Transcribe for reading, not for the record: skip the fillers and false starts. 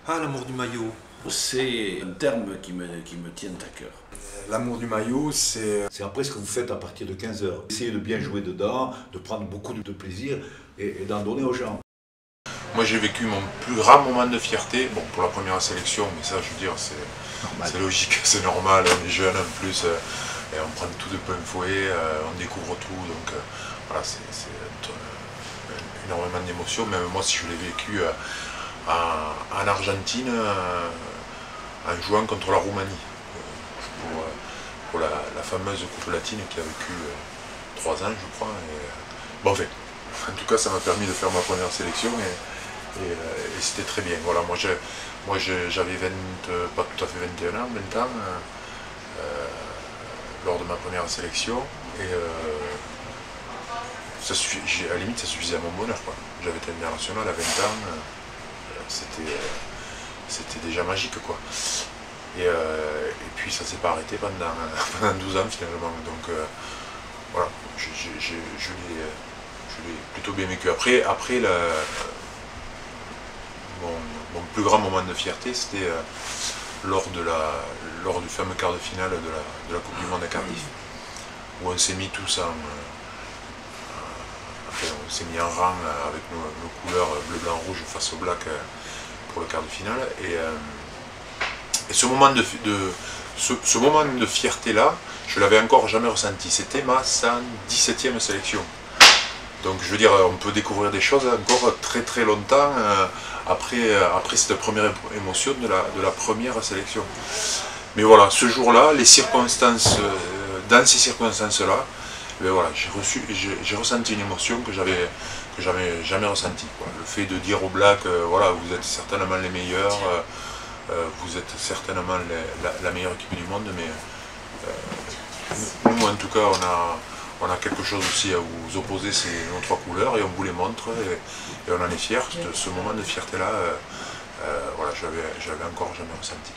Ah, l'amour du maillot. C'est un terme qui me tient à cœur. L'amour du maillot, c'est... C'est après ce que vous faites à partir de 15 heures. Essayez de bien jouer dedans, de prendre beaucoup de plaisir et d'en donner aux gens. Moi j'ai vécu mon plus grand moment de fierté, bon pour la première sélection, mais ça je veux dire c'est logique, c'est normal, on est jeune en plus, et on prend tout de plein fouet, on découvre tout, donc voilà c'est énormément d'émotions, même moi si je l'ai vécu en Argentine en jouant contre la Roumanie, pour la fameuse Coupe latine qui a vécu 3 ans je crois, et, bon, en tout cas ça m'a permis de faire ma première sélection et c'était très bien. Voilà, moi j'avais pas tout à fait 21 ans, 20 ans lors de ma première sélection et à la limite ça suffisait à mon bonheur. J'avais été international à 20 ans, c'était déjà magique quoi. Et puis ça s'est pas arrêté pendant 12 ans finalement. Donc voilà, je l'ai plutôt bien vécu. Après mon plus grand moment de fierté, c'était lors du fameux quart de finale de la Coupe du Monde à Cardiff, où on s'est mis tous on s'est mis en rang avec nos couleurs bleu, blanc, rouge face au black pour le quart de finale. Et ce moment de fierté-là, je l'avais encore jamais ressenti. C'était ma 117e sélection. Donc je veux dire, on peut découvrir des choses encore très très longtemps après cette première émotion de la première sélection. Mais voilà, ce jour-là, dans ces circonstances-là, voilà, j'ai ressenti une émotion que j'avais jamais ressentie. Le fait de dire aux Blacks, voilà, vous êtes certainement les meilleurs, vous êtes certainement la meilleure équipe du monde, mais nous en tout cas on a quelque chose aussi à vous opposer, c'est nos 3 couleurs et on vous les montre et on en est fiers. Ce moment de fierté là, voilà, je l'avais encore jamais ressenti.